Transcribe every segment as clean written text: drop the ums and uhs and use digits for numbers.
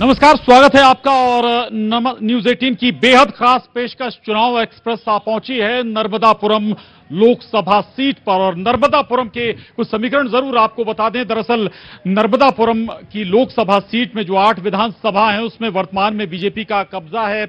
नमस्कार, स्वागत है आपका। और न्यूज 18 की बेहद खास पेशकश चुनाव एक्सप्रेस आ पहुंची है नर्मदापुरम लोकसभा सीट पर। और नर्मदापुरम के कुछ समीकरण जरूर आपको बता दें। दरअसल नर्मदापुरम की लोकसभा सीट में जो 8 विधानसभा हैं उसमें वर्तमान में बीजेपी का कब्जा है।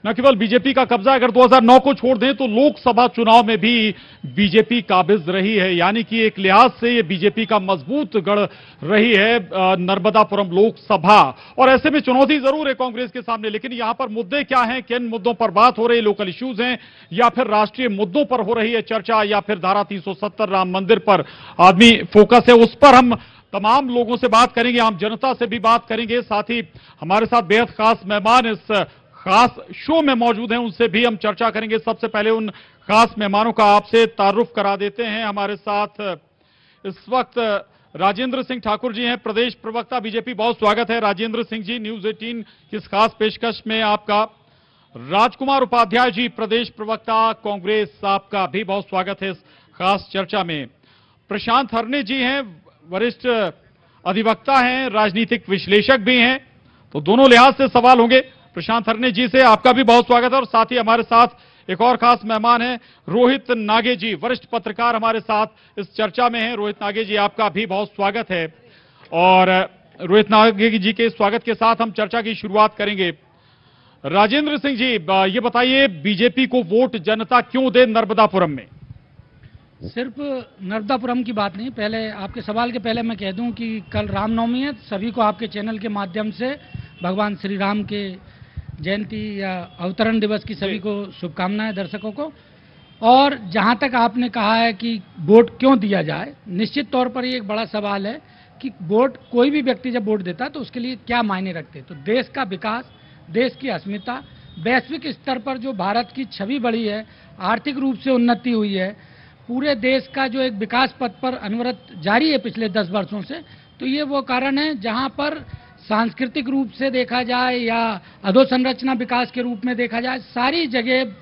न केवल बीजेपी का कब्जा, अगर 2009 को छोड़ दें तो लोकसभा चुनाव में भी बीजेपी काबिज रही है, यानी कि एक लिहाज से ये बीजेपी का मजबूत गढ़ रही है नर्मदापुरम लोकसभा। और ऐसे में चुनौती जरूर है कांग्रेस के सामने, लेकिन यहां पर मुद्दे क्या हैं, किन मुद्दों पर बात हो रही है, लोकल इश्यूज हैं या फिर राष्ट्रीय मुद्दों पर हो रही है चर्चा, या फिर धारा 370 राम मंदिर पर आदमी फोकस है, उस पर हम तमाम लोगों से बात करेंगे, आम जनता से भी बात करेंगे। साथ ही हमारे साथ बेहद खास मेहमान इस खास शो में मौजूद हैं, उनसे भी हम चर्चा करेंगे। सबसे पहले उन खास मेहमानों का आपसे तारुफ करा देते हैं। हमारे साथ इस वक्त राजेंद्र सिंह ठाकुर जी हैं, प्रदेश प्रवक्ता बीजेपी। बहुत स्वागत है राजेंद्र सिंह जी न्यूज 18 की इस खास पेशकश में आपका। राजकुमार उपाध्याय जी, प्रदेश प्रवक्ता कांग्रेस, आपका भी बहुत स्वागत है इस खास चर्चा में। प्रशांत हरणे जी हैं, वरिष्ठ अधिवक्ता हैं, राजनीतिक विश्लेषक भी हैं, तो दोनों लिहाज से सवाल होंगे। प्रशांत हरणे जी से आपका भी बहुत स्वागत है। और साथ ही हमारे साथ एक और खास मेहमान हैं रोहित नागे जी, वरिष्ठ पत्रकार हमारे साथ इस चर्चा में हैं। रोहित नागे जी, आपका भी बहुत स्वागत है। और रोहित नागे जी के स्वागत के साथ हम चर्चा की शुरुआत करेंगे। राजेंद्र सिंह जी, ये बताइए, बीजेपी को वोट जनता क्यों दे नर्मदापुरम में? सिर्फ नर्मदापुरम की बात नहीं, पहले आपके सवाल के पहले मैं कह दूं कि कल रामनवमी है। सभी को आपके चैनल के माध्यम से भगवान श्री राम के जयंती या अवतरण दिवस की सभी को शुभकामनाएं, दर्शकों को। और जहां तक आपने कहा है कि वोट क्यों दिया जाए, निश्चित तौर पर ये एक बड़ा सवाल है कि वोट, कोई भी व्यक्ति जब वोट देता है तो उसके लिए क्या मायने रखते हैं। तो देश का विकास, देश की अस्मिता, वैश्विक स्तर पर जो भारत की छवि बढ़ी है, आर्थिक रूप से उन्नति हुई है, पूरे देश का जो एक विकास पथ पर अनवरत जारी है पिछले 10 वर्षों से, तो ये वो कारण है जहां पर सांस्कृतिक रूप से देखा जाए या अधोसंरचना विकास के रूप में देखा जाए, सारी जगह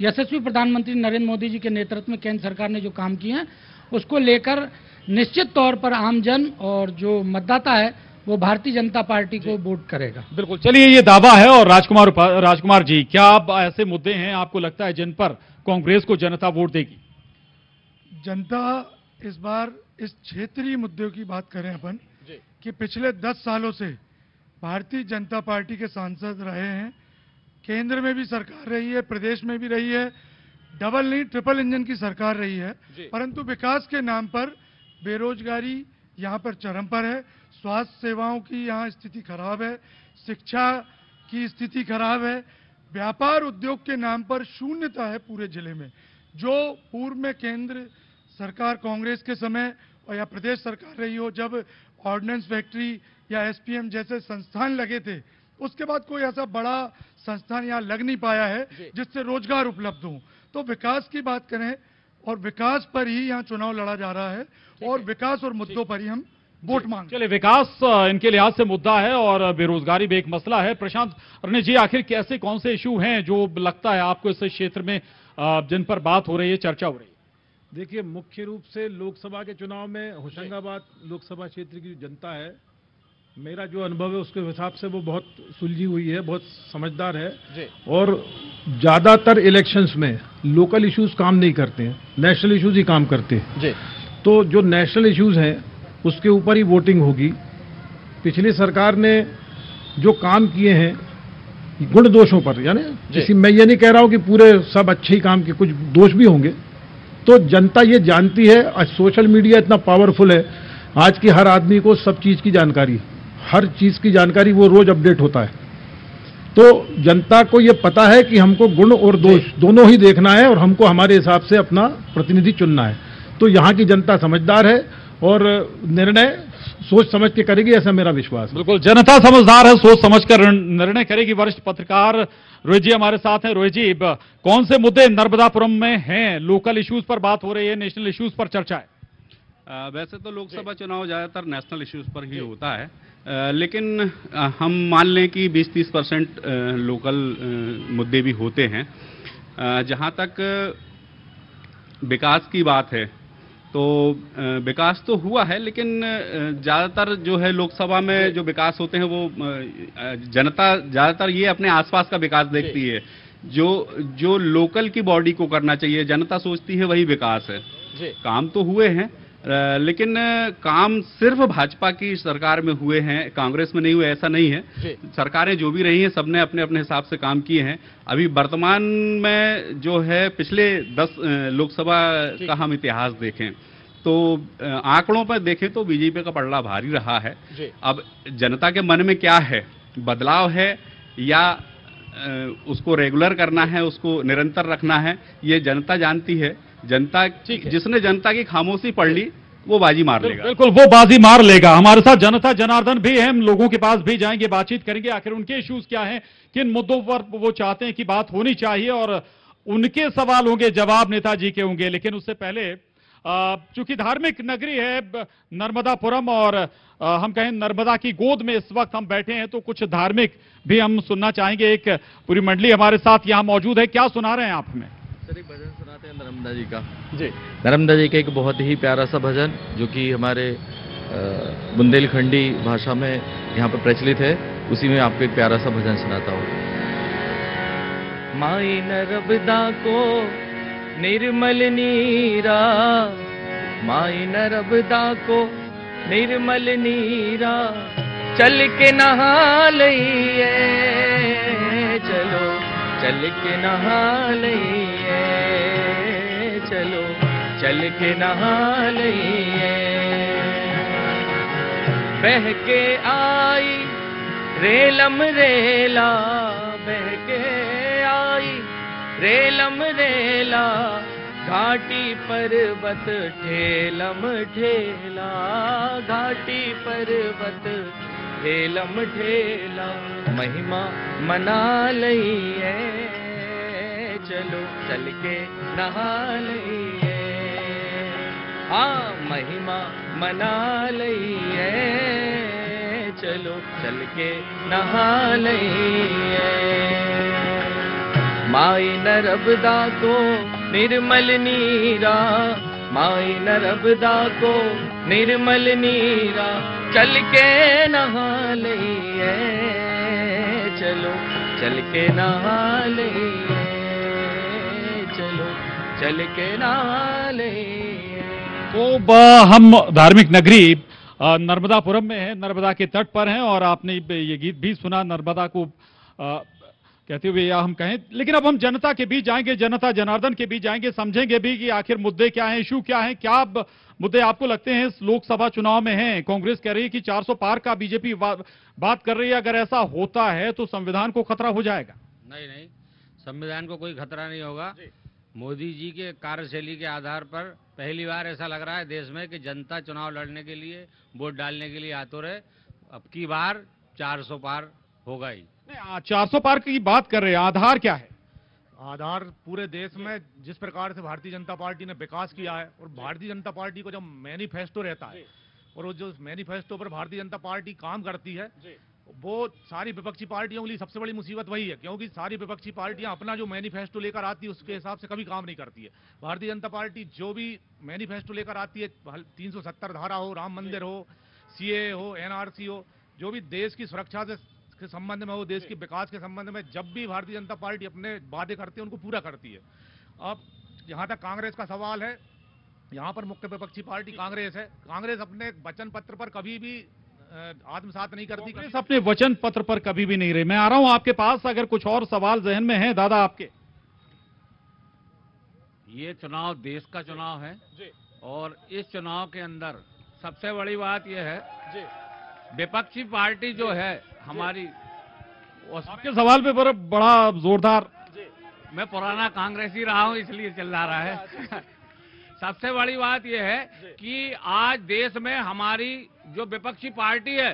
यशस्वी प्रधानमंत्री नरेंद्र मोदी जी के नेतृत्व में केंद्र सरकार ने जो काम किए हैं उसको लेकर निश्चित तौर पर आमजन और जो मतदाता है वो भारतीय जनता पार्टी को वोट करेगा। बिल्कुल, चलिए, ये दावा है। और राजकुमार जी, क्या अब ऐसे मुद्दे हैं आपको लगता है जिन पर कांग्रेस को जनता वोट देगी? जनता इस बार इस क्षेत्रीय मुद्दों की बात करें अपन कि पिछले 10 सालों से भारतीय जनता पार्टी के सांसद रहे हैं, केंद्र में भी सरकार रही है, प्रदेश में भी रही है, डबल नहीं ट्रिपल इंजन की सरकार रही है, परंतु विकास के नाम पर बेरोजगारी यहाँ पर चरम पर है, स्वास्थ्य सेवाओं की यहाँ स्थिति खराब है, शिक्षा की स्थिति खराब है, व्यापार उद्योग के नाम पर शून्यता है पूरे जिले में। जो पूर्व में केंद्र सरकार कांग्रेस के समय और या प्रदेश सरकार रही हो, जब ऑर्डिनेंस फैक्ट्री या एसपीएम जैसे संस्थान लगे थे, उसके बाद कोई ऐसा बड़ा संस्थान यहाँ लग नहीं पाया है जिससे रोजगार उपलब्ध हो। तो विकास की बात करें और विकास पर ही यहाँ चुनाव लड़ा जा रहा है और विकास और मुद्दों पर ही हम वोट मांग। चलिए, विकास इनके लिहाज से मुद्दा है और बेरोजगारी भी एक मसला है। प्रशांत हरणे जी, आखिर कैसे कौन से इशू हैं जो लगता है आपको इस क्षेत्र में जिन पर बात हो रही है, चर्चा हो रही है? देखिए, मुख्य रूप से लोकसभा के चुनाव में होशंगाबाद लोकसभा क्षेत्र की जो जनता है, मेरा जो अनुभव है उसके हिसाब से वो बहुत सुलझी हुई है, बहुत समझदार है। और ज़्यादातर इलेक्शंस में लोकल इश्यूज काम नहीं करते हैं, नेशनल इश्यूज ही काम करते हैं। तो जो नेशनल इश्यूज हैं उसके ऊपर ही वोटिंग होगी। पिछली सरकार ने जो काम किए हैं गुण दोषों पर, यानी मैं ये नहीं कह रहा हूं कि पूरे सब अच्छे ही काम के, कुछ दोष भी होंगे, तो जनता ये जानती है। आज सोशल मीडिया इतना पावरफुल है, आज की हर आदमी को सब चीज की जानकारी, हर चीज की जानकारी वो रोज अपडेट होता है। तो जनता को ये पता है कि हमको गुण और दोष दोनों ही देखना है और हमको हमारे हिसाब से अपना प्रतिनिधि चुनना है। तो यहाँ की जनता समझदार है और निर्णय सोच समझ के करेगी, ऐसा मेरा विश्वास है। बिल्कुल, जनता समझदार है, सोच समझकर निर्णय करेगी। वरिष्ठ पत्रकार रोहित जी हमारे साथ हैं। रोहित जी, कौन से मुद्दे नर्मदापुरम में हैं? लोकल इश्यूज पर बात हो रही है, नेशनल इश्यूज पर चर्चा है? वैसे तो लोकसभा चुनाव ज़्यादातर नेशनल इश्यूज पर ही होता है, लेकिन हम मान लें कि 20-30% लोकल मुद्दे भी होते हैं। जहाँ तक विकास की बात है तो विकास तो हुआ है, लेकिन ज़्यादातर जो है लोकसभा में जो विकास होते हैं वो जनता ज़्यादातर ये अपने आसपास का विकास देखती है। जो लोकल की बॉडी को करना चाहिए, जनता सोचती है वही विकास है। काम तो हुए हैं, लेकिन काम सिर्फ भाजपा की सरकार में हुए हैं, कांग्रेस में नहीं हुए, ऐसा नहीं है। सरकारें जो भी रही हैं सबने अपने अपने हिसाब से काम किए हैं। अभी वर्तमान में जो है पिछले 10 लोकसभा का हम इतिहास देखें तो आंकड़ों पर देखें तो बीजेपी का पलड़ा भारी रहा है। अब जनता के मन में क्या है, बदलाव है या उसको रेगुलर करना है, उसको निरंतर रखना है, ये जनता जानती है। जनता जिसने जनता की खामोशी पढ़ ली वो बाजी मार लेगा। बिल्कुल, वो बाजी मार लेगा। हमारे साथ जनता जनार्दन भी है, हम लोगों के पास भी जाएंगे, बातचीत करेंगे आखिर उनके इश्यूज क्या हैं, किन मुद्दों पर वो चाहते हैं कि बात होनी चाहिए, और उनके सवाल होंगे, जवाब नेताजी के होंगे। लेकिन उससे पहले चूंकि धार्मिक नगरी है नर्मदापुरम और हम कहें नर्मदा की गोद में इस वक्त हम बैठे हैं, तो कुछ धार्मिक भी हम सुनना चाहेंगे। एक पूरी मंडली हमारे साथ यहां मौजूद है। क्या सुना रहे हैं आप हमें? सर एक भजन सुनाते हैं नर्मदा जी का। जी, नर्मदा जी का एक बहुत ही प्यारा सा भजन जो कि हमारे बुंदेलखंडी भाषा में यहाँ पर प्रचलित है, उसी में आपको एक प्यारा सा भजन सुनाता हूँ। माई नर्मदा को निर्मल नीरा, माई नर्मदा को निर्मल नीरा, चल के नहा लइए, चलो चल के नहा लइए, चलो चल के नहा लइए। बह के आई रेलम रेला, बह के आई रेलम रेला, घाटी पर्वत ठेलम ठेला, घाटी पर्वत ठेलम ठेला, महिमा मना लइए, चलो चल के नहा लइए। हाँ महिमा मना लइए, चलो चल के नहा लइए। माई नर्मदा को निर्मल नीरा, माई नर्मदा को निर्मल नीरा, चल के नहा लइए, चलो चल के नहा लइए, चलो चल के नहा लइए। तो हम धार्मिक नगरी नर्मदापुरम में है, नर्मदा के तट पर हैं, और आपने ये गीत भी सुना नर्मदा को कहते हुए, या हम कहें। लेकिन अब हम जनता के बीच जाएंगे, जनता जनार्दन के बीच जाएंगे, समझेंगे भी कि आखिर मुद्दे क्या हैं, इशू क्या हैं, क्या मुद्दे आपको लगते हैं इस लोकसभा चुनाव में हैं। कांग्रेस कह रही है कि 400 पार का बीजेपी बात कर रही है। अगर ऐसा होता है तो संविधान को खतरा हो जाएगा? नहीं, संविधान को कोई खतरा नहीं होगा। मोदी जी के कार्यशैली के आधार पर पहली बार ऐसा लग रहा है देश में कि जनता चुनाव लड़ने के लिए, वोट डालने के लिए आतुर है। अब की बार 400 पार होगा ही। 400 पार की बात कर रहे हैं, आधार क्या है? आधार पूरे देश में जिस प्रकार से भारतीय जनता पार्टी ने विकास किया है, और भारतीय जनता पार्टी को जब मैनिफेस्टो रहता है और वो जो मैनिफेस्टो पर भारतीय जनता पार्टी काम करती है, वो सारी विपक्षी पार्टियों के लिए सबसे बड़ी मुसीबत वही है, क्योंकि सारी विपक्षी पार्टियां अपना जो मैनिफेस्टो लेकर आती है उसके हिसाब से कभी काम नहीं करती है। भारतीय जनता पार्टी जो भी मैनिफेस्टो लेकर आती है, 370 धारा हो, राम मंदिर हो, सीए हो, एनआरसी हो, जो भी देश की सुरक्षा से के संबंध में हो, देश के विकास के संबंध में, जब भी भारतीय जनता पार्टी अपने वादे करती है उनको पूरा करती है। अब जहां तक कांग्रेस का सवाल है, यहाँ पर मुख्य विपक्षी पार्टी कांग्रेस है। कांग्रेस अपने वचन पत्र पर कभी भी आत्मसात नहीं करती। कांग्रेस अपने वचन पत्र पर कभी भी नहीं रही। मैं आ रहा हूं आपके पास, अगर कुछ और सवाल जहन में है दादा आपके। ये चुनाव देश का चुनाव है और इस चुनाव के अंदर सबसे बड़ी बात यह है, विपक्षी पार्टी जो है हमारी, आपके सवाल पे बड़ा जोरदार, मैं पुराना कांग्रेसी रहा हूं इसलिए चल रहा है। सबसे बड़ी बात यह है कि आज देश में हमारी जो विपक्षी पार्टी है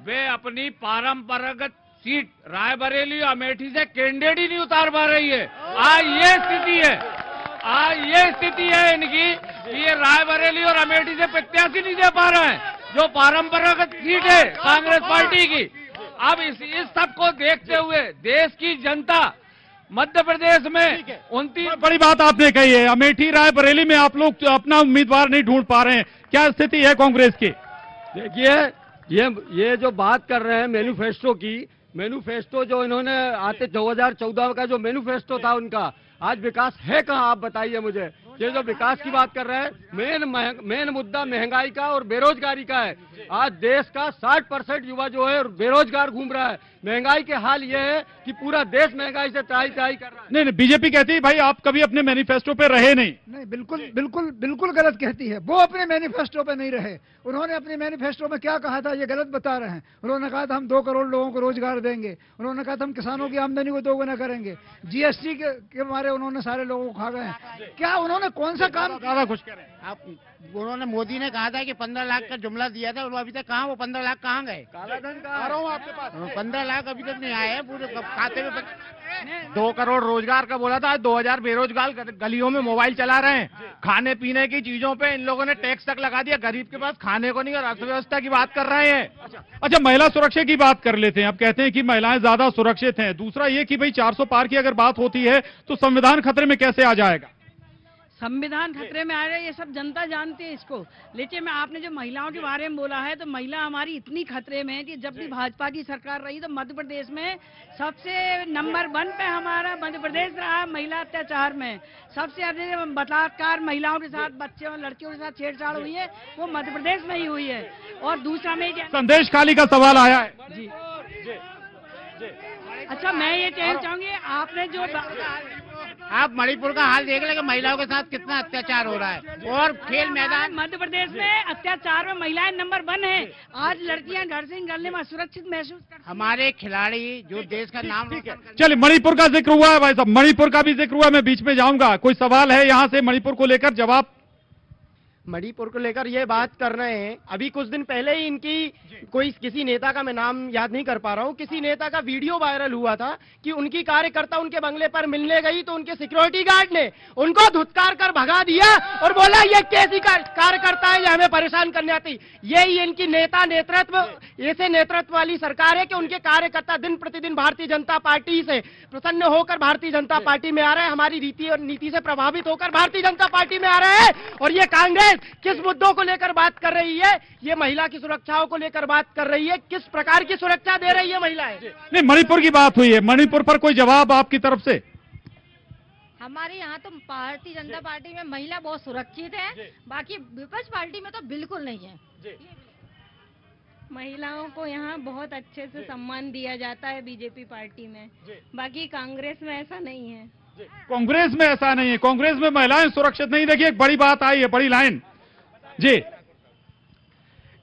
वे अपनी पारंपरिक सीट रायबरेली और अमेठी से कैंडिडेट ही नहीं उतार पा रही है। आज ये स्थिति है, आज ये स्थिति है इनकी कि ये रायबरेली और अमेठी से प्रत्याशी नहीं दे पा रहे हैं, जो पारंपरिक सीट है कांग्रेस पार्टी की। अब इस सब को देखते हुए देश की जनता मध्य प्रदेश में 29 बड़ी बात आपने कही है, अमेठी रायबरेली में आप लोग अपना उम्मीदवार नहीं ढूंढ पा रहे हैं, क्या स्थिति है कांग्रेस की? देखिए ये जो बात कर रहे हैं मैनिफेस्टो जो इन्होंने आते 2014 का जो मैनिफेस्टो था उनका, आज विकास है कहाँ? आप बताइए मुझे। ये जो विकास की बात कर रहे हैं, मेन मुद्दा महंगाई का और बेरोजगारी का है। आज देश का 60% युवा जो है बेरोजगार घूम रहा है। महंगाई के हाल ये है कि पूरा देश महंगाई से त्राही त्राही कर रहा है। नहीं, बीजेपी कहती है भाई आप कभी अपने मैनिफेस्टो पे रहे नहीं। नहीं, बिल्कुल गलत कहती है। वो अपने मैनिफेस्टो पे नहीं रहे। उन्होंने अपने मैनिफेस्टो में क्या कहा था ये गलत बता रहे हैं। उन्होंने कहा था हम 2 करोड़ लोगों को रोजगार देंगे। उन्होंने कहा था हम किसानों की आमदनी को 2 गुना करेंगे। जीएसटी के मारे उन्होंने सारे लोगों को खा गए हैं। क्या उन्होंने कौन सा काम ज्यादा कुछ कह रहे हैं आप? उन्होंने मोदी ने कहा था कि 15 लाख का जुमला दिया था, और अभी तक कहाँ वो 15 लाख कहाँ गए? आ रहा हूँ आपके पास। 15 लाख अभी तक नहीं आए हैं पूरे खाते में। 2 करोड़ रोजगार का बोला था, 2000 बेरोजगार गलियों में मोबाइल चला रहे हैं। खाने पीने की चीजों पे इन लोगों ने टैक्स तक लगा दिया। गरीब के पास खाने को नहीं, और अर्थव्यवस्था की बात कर रहे हैं। अच्छा, महिला सुरक्षा की बात कर लेते हैं। आप कहते हैं कि महिलाएं ज्यादा सुरक्षित हैं। दूसरा ये कि भाई 400 पार की अगर बात होती है तो संविधान खतरे में कैसे आ जाएगा? संविधान खतरे में आ रहा है, ये सब जनता जानती है इसको। लेकिन मैं आपने जो महिलाओं के बारे में बोला है, तो महिला हमारी इतनी खतरे में है कि जब भी भाजपा की सरकार रही तो मध्य प्रदेश में सबसे नंबर 1 पे हमारा मध्य प्रदेश रहा महिला अत्याचार में। सबसे अधिक बलात्कार महिलाओं के साथ, बच्चों लड़कियों के साथ छेड़छाड़ हुई है, वो मध्य प्रदेश में ही हुई है। और दूसरा में संदेश खाली का सवाल आया है जी। अच्छा, मैं ये कहना चाहूंगी, आपने जो आप मणिपुर का हाल देख लेंगे, महिलाओं के साथ कितना अत्याचार हो रहा है। और खेल मैदान मध्य प्रदेश में अत्याचार में महिलाएं नंबर 1 है। आज लड़कियां घर से निकलने में असुरक्षित महसूस करती। हमारे खिलाड़ी जो देश का नाम, चलिए मणिपुर का जिक्र हुआ है भाई साहब, मणिपुर का भी जिक्र हुआ, मैं बीच में जाऊंगा। कोई सवाल है यहाँ से मणिपुर को लेकर? जवाब। मणिपुर को लेकर ये बात कर रहे हैं, अभी कुछ दिन पहले ही इनकी किसी नेता का मैं नाम याद नहीं कर पा रहा हूँ, किसी नेता का वीडियो वायरल हुआ था कि उनकी कार्यकर्ता उनके बंगले पर मिलने गई तो उनके सिक्योरिटी गार्ड ने उनको धुतकार कर भगा दिया और बोला ये कैसी कार्यकर्ता है, ये हमें परेशान करने आती। यही इनकी ऐसे नेतृत्व वाली सरकार है कि उनके कार्यकर्ता दिन प्रतिदिन भारतीय जनता पार्टी से प्रसन्न होकर भारतीय जनता पार्टी में आ रहे हैं, हमारी रीति और नीति से प्रभावित होकर भारतीय जनता पार्टी में आ रहे हैं। और ये कांग्रेस किस मुद्दों को लेकर बात कर रही है? ये महिला की सुरक्षाओं को लेकर बात कर रही है। किस प्रकार की सुरक्षा दे रही है महिलाएं? नहीं, मणिपुर की बात हुई है, मणिपुर पर कोई जवाब आपकी तरफ से? हमारे यहाँ तो भारतीय जनता पार्टी में महिला बहुत सुरक्षित है, बाकी विपक्ष पार्टी में तो बिल्कुल नहीं है। महिलाओं को यहाँ बहुत अच्छे से सम्मान दिया जाता है बीजेपी पार्टी में, बाकी कांग्रेस में ऐसा नहीं है। कांग्रेस में ऐसा नहीं है, कांग्रेस में महिलाएं सुरक्षित नहीं। देखिए एक बड़ी बात आई है, बड़ी लाइन जी।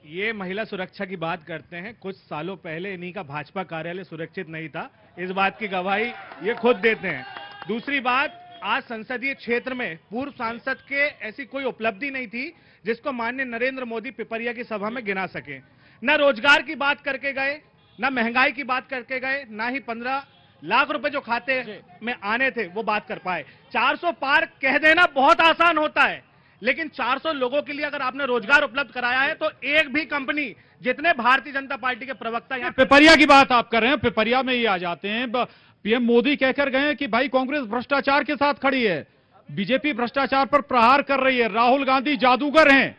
ये महिला सुरक्षा की बात करते हैं, कुछ सालों पहले इन्हीं का भाजपा कार्यालय सुरक्षित नहीं था, इस बात की गवाही ये खुद देते हैं। दूसरी बात, आज संसदीय क्षेत्र में पूर्व सांसद के ऐसी कोई उपलब्धि नहीं थी जिसको माननीय नरेंद्र मोदी पिपरिया की सभा में गिना सके। न रोजगार की बात करके गए, न महंगाई की बात करके गए, ना ही 15 लाख रुपए जो खाते में आने थे वो बात कर पाए। 400 पार कह देना बहुत आसान होता है, लेकिन 400 लोगों के लिए अगर आपने रोजगार उपलब्ध कराया है तो एक भी कंपनी, जितने भारतीय जनता पार्टी के प्रवक्ता यहाँ पिपरिया की बात आप कर रहे हैं, पिपरिया में ही आ जाते हैं। पीएम मोदी कहकर गए कि भाई कांग्रेस भ्रष्टाचार के साथ खड़ी है, बीजेपी भ्रष्टाचार पर प्रहार कर रही है, राहुल गांधी जादूगर हैं।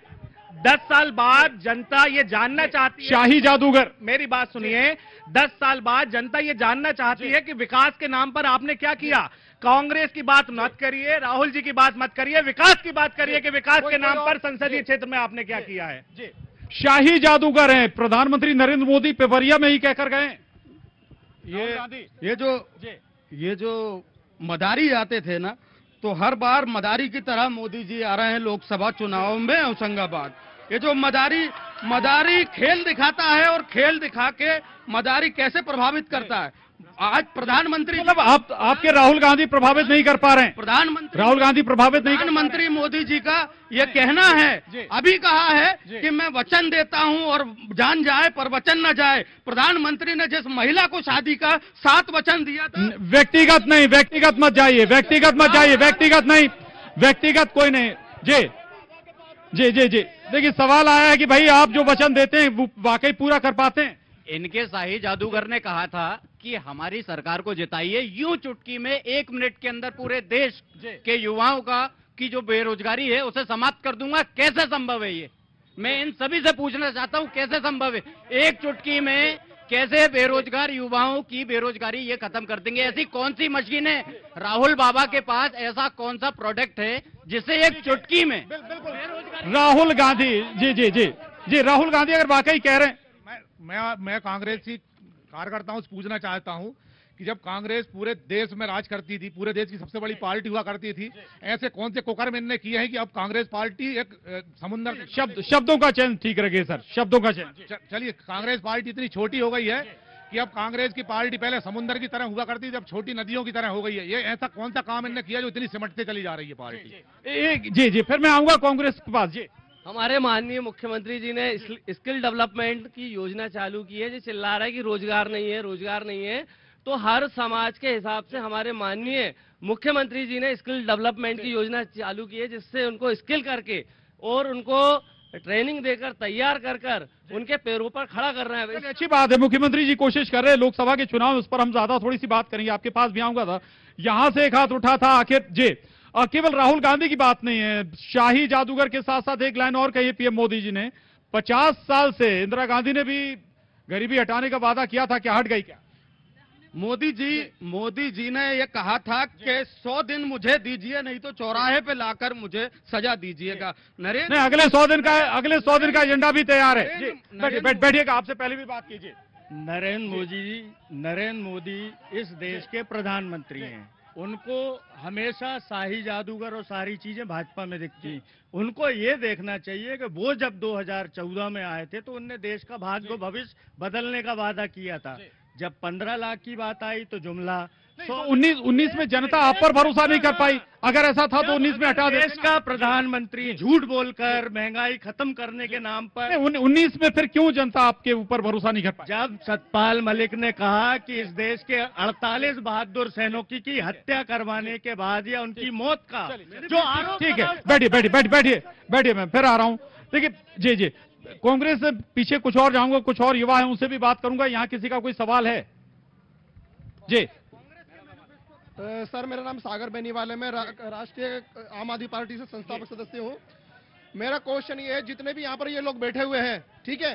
10 साल बाद जनता ये जानना चाहती है, शाही जादूगर, मेरी बात सुनिए, 10 साल बाद जनता ये जानना चाहती है कि विकास के नाम पर आपने क्या किया। कांग्रेस की बात मत करिए, राहुल जी की बात मत करिए, विकास की बात करिए कि विकास के नाम पर संसदीय क्षेत्र में आपने क्या किया है। शाही जादूगर हैं प्रधानमंत्री नरेंद्र मोदी, पिपरिया में ही कहकर गए। ये जो मदारी आते थे ना, तो हर बार मदारी की तरह मोदी जी आ रहे हैं लोकसभा चुनाव में होशंगाबाद। ये जो मदारी खेल दिखाता है और खेल दिखा के मदारी कैसे प्रभावित करता है। आज प्रधानमंत्री, मतलब आपके राहुल गांधी प्रभावित नहीं कर पा रहे हैं। प्रधानमंत्री राहुल गांधी प्रभावित नहीं, प्रधानमंत्री मोदी जी का ये कहना है, अभी कहा है कि मैं वचन देता हूं और जान जाए पर वचन न जाए। प्रधानमंत्री ने जिस महिला को शादी का 7 वचन दिया था। व्यक्तिगत नहीं, व्यक्तिगत मत जाइए, व्यक्तिगत मत जाइए, व्यक्तिगत नहीं, व्यक्तिगत कोई नहीं। जी जी जी जी, देखिए सवाल आया है कि भाई आप जो वचन देते हैं वो वाकई पूरा कर पाते हैं? इनके शाही जादूगर ने कहा था कि हमारी सरकार को जिताइए, यूं चुटकी में 1 मिनट के अंदर पूरे देश के युवाओं की जो बेरोजगारी है उसे समाप्त कर दूंगा। कैसे संभव है ये? मैं इन सभी से पूछना चाहता हूं, कैसे संभव है? एक चुटकी में कैसे बेरोजगार युवाओं की बेरोजगारी ये खत्म कर देंगे? ऐसी कौन सी मशीन है राहुल बाबा के पास? ऐसा कौन सा प्रोडक्ट है जिसे एक चुटकी में राहुल गांधी जी राहुल गांधी अगर वाकई कह रहे हैं, मैं कांग्रेस की कार्यकर्ताओं से पूछना चाहता हूं कि जब कांग्रेस पूरे देश में राज करती थी, पूरे देश की सबसे बड़ी पार्टी हुआ करती थी, ऐसे कौन से कुकर्म इन्होंने किए हैं कि अब कांग्रेस पार्टी एक समुद्र शब्दों का चयन ठीक रखिए सर, शब्दों का चयन। चलिए, कांग्रेस पार्टी इतनी छोटी हो गई है कि अब कांग्रेस की पार्टी पहले समुद्र की तरह हुआ करती थी, अब छोटी नदियों की तरह हो गई है। ये ऐसा कौन सा काम इन्होंने किया जो इतनी सिमटते चली जा रही है पार्टी? जी फिर मैं आऊंगा कांग्रेस के पास। जी, हमारे माननीय मुख्यमंत्री जी ने स्किल डेवलपमेंट की योजना चालू की है। जो चिल्ला रहा है कि रोजगार नहीं है, रोजगार नहीं है, तो हर समाज के हिसाब से हमारे माननीय मुख्यमंत्री जी ने स्किल डेवलपमेंट की योजना चालू की है, जिससे उनको स्किल करके और उनको ट्रेनिंग देकर तैयार कर उनके पैरों पर खड़ा कर रहे हैं। अच्छी बात है, मुख्यमंत्री जी कोशिश कर रहे हैं। लोकसभा के चुनाव, उस पर हम ज्यादा थोड़ी सी बात करेंगे, आपके पास भी आऊंगा था। यहां से एक हाथ उठा था आखिर जी, केवल राहुल गांधी की बात नहीं है, शाही जादूगर के साथ साथ एक लाइन और कही पीएम मोदी जी ने, 50 साल से इंदिरा गांधी ने भी गरीबी हटाने का वादा किया था, क्या हट गई क्या? मोदी जी ने ये कहा था कि 100 दिन मुझे दीजिए, नहीं तो चौराहे पे लाकर मुझे सजा दीजिएगा। नहीं, अगले 100 दिन का एजेंडा भी तैयार है। जी बैठिएगा, आपसे पहले भी बात कीजिए। नरेंद्र मोदी इस देश के प्रधानमंत्री हैं। उनको हमेशा शाही जादूगर और सारी चीजें भाजपा में दिखती। उनको ये देखना चाहिए कि वो जब 2014 में आए थे तो उनने देश का भाग्य भविष्य बदलने का वादा किया था। जब 15 लाख की बात आई तो जुमला, तो 19 में जनता आप पर भरोसा नहीं कर पाई। अगर ऐसा था तो 19 में हटा दे। देश का प्रधानमंत्री झूठ बोलकर महंगाई खत्म करने के नाम पर 19 में फिर क्यों जनता आपके ऊपर भरोसा नहीं कर पाई? जब सतपाल मलिक ने कहा कि इस देश के 48 बहादुर सैनिकों की हत्या करवाने के बाद या उनकी मौत का जो आरोप। ठीक है, बैठिए, मैं फिर आ रहा हूं। देखिए जी कांग्रेस से पीछे कुछ और जाऊंगा, कुछ और युवा है उनसे भी बात करूंगा। यहाँ किसी का कोई सवाल है? जी सर, मेरा नाम सागर बेनीवाल है। मैं राष्ट्रीय आम आदमी पार्टी से संस्थापक सदस्य हूँ। मेरा क्वेश्चन ये है, जितने भी यहाँ पर ये लोग बैठे हुए हैं, ठीक है,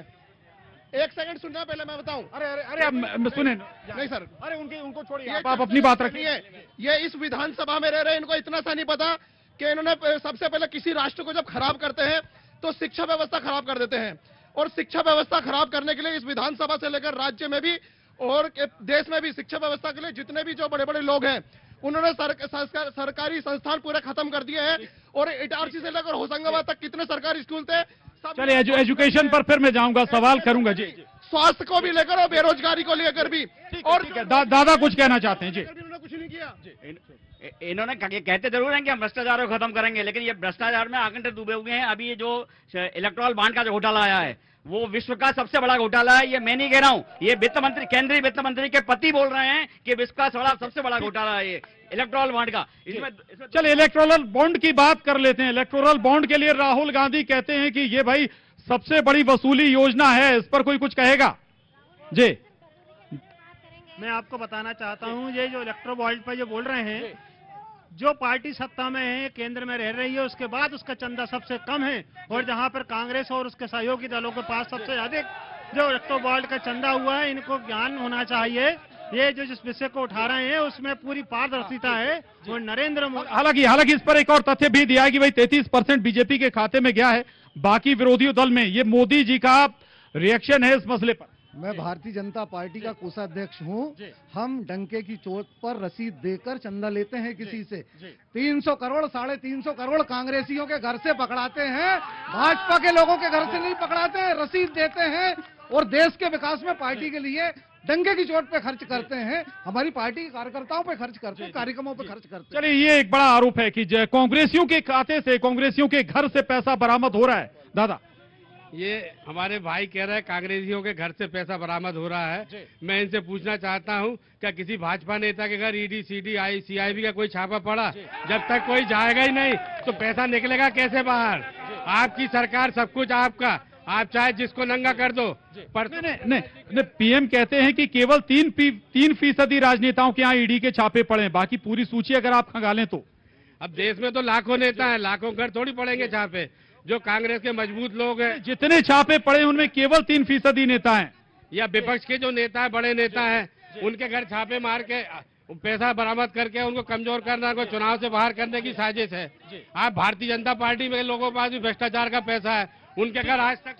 एक सेकंड सुनना, पहले मैं बताऊं। अरे सुने नहीं सर, अरे उनको छोड़िए, आप अपनी बात रखिए। ये इस विधानसभा में रह रहे, इनको इतना सा नहीं पता कि इन्होंने सबसे पहले किसी राष्ट्र को जब खराब करते हैं तो शिक्षा व्यवस्था खराब कर देते हैं, और शिक्षा व्यवस्था खराब करने के लिए इस विधानसभा से लेकर राज्य में भी और देश में भी शिक्षा व्यवस्था के लिए जितने भी जो बड़े बड़े लोग हैं उन्होंने सरकारी संस्थान पूरे खत्म कर दिए हैं। और इटारसी से लेकर होशंगाबाद तक कितने सरकारी स्कूल थे। चलिए एजुकेशन पर फिर मैं जाऊंगा, सवाल करूंगा। जी, स्वास्थ्य को भी लेकर और बेरोजगारी को लेकर भी। और दादा कुछ कहना चाहते हैं? जी, कुछ नहीं किया। इन्होंने कहते जरूर हैं कि हम भ्रष्टाचार को खत्म करेंगे, लेकिन ये भ्रष्टाचार में आकंठे डूबे हुए हैं। अभी ये जो इलेक्ट्रॉल बॉन्ड का जो घोटाला आया है वो विश्व का सबसे बड़ा घोटाला है। ये मैं नहीं कह रहा हूं, ये केंद्रीय वित्त मंत्री के पति बोल रहे हैं कि विश्व का सबसे बड़ा घोटाला है ये इलेक्ट्रॉल बॉन्ड का। इसमें चलिए इलेक्ट्रोल बॉन्ड की बात कर लेते हैं। इलेक्ट्रोल बॉन्ड के लिए राहुल गांधी कहते हैं कि ये भाई सबसे बड़ी वसूली योजना है, इस पर कोई कुछ कहेगा? जी, मैं आपको बताना चाहता हूं, ये जो इलेक्ट्रो बॉन्ड पर जो बोल रहे हैं, जो पार्टी सत्ता में है, केंद्र में रह रही है, उसके बाद उसका चंदा सबसे कम है, और जहां पर कांग्रेस और उसके सहयोगी दलों के पास सबसे अधिक जो इलेक्ट्रो बॉन्ड का चंदा हुआ है, इनको ज्ञान होना चाहिए। ये जो जिस विषय को उठा रहे हैं उसमें पूरी पारदर्शिता है। वो नरेंद्र मोदी हालांकि इस पर एक और तथ्य भी दिया है कि भाई 33% बीजेपी के खाते में गया है, बाकी विरोधी दल में। ये मोदी जी का रिएक्शन है इस मसले पर। मैं भारतीय जनता पार्टी का कोषाध्यक्ष हूं। हम डंके की चोट पर रसीद देकर चंदा लेते हैं किसी से। 300 करोड़ 350 करोड़ कांग्रेसियों के घर से पकड़ाते हैं, भाजपा के लोगों के घर से नहीं पकड़ाते हैं, रसीद देते हैं और देश के विकास में पार्टी के लिए डंके की चोट पे खर्च करते हैं। हमारी पार्टी के कार्यकर्ताओं पे खर्च करते हैं, कार्यक्रमों पे खर्च करते हैं। चलिए, ये एक बड़ा आरोप है कि कांग्रेसियों के खाते से, कांग्रेसियों के घर से पैसा बरामद हो रहा है। दादा, ये हमारे भाई कह रहे हैं कांग्रेसियों के घर से पैसा बरामद हो रहा है। मैं इनसे पूछना चाहता हूं, क्या किसी भाजपा नेता के घर ईडी, सीडी, सीआईबी का कोई छापा पड़ा? जब तक कोई जाएगा ही नहीं तो पैसा निकलेगा कैसे बाहर? आपकी सरकार, सब कुछ आपका, आप चाहे जिसको नंगा कर दो पर नहीं, पीएम कहते हैं कि केवल 3% राजनेताओं के यहाँ ईडी के छापे पड़े, बाकी पूरी सूची अगर आप खंगालें तो। अब देश में तो लाखों नेता हैं, लाखों घर थोड़ी पड़ेंगे छापे। जो कांग्रेस के मजबूत लोग हैं, जितने छापे पड़े उनमें केवल 3% नेता हैं, या विपक्ष के जो नेता है, बड़े नेता हैं, उनके घर छापे मार के पैसा बरामद करके उनको कमजोर करना, उनको चुनाव से बाहर करने की साजिश है। आप भारतीय जनता पार्टी में लोगों के पास भी भ्रष्टाचार का पैसा है, उनके घर आज तक।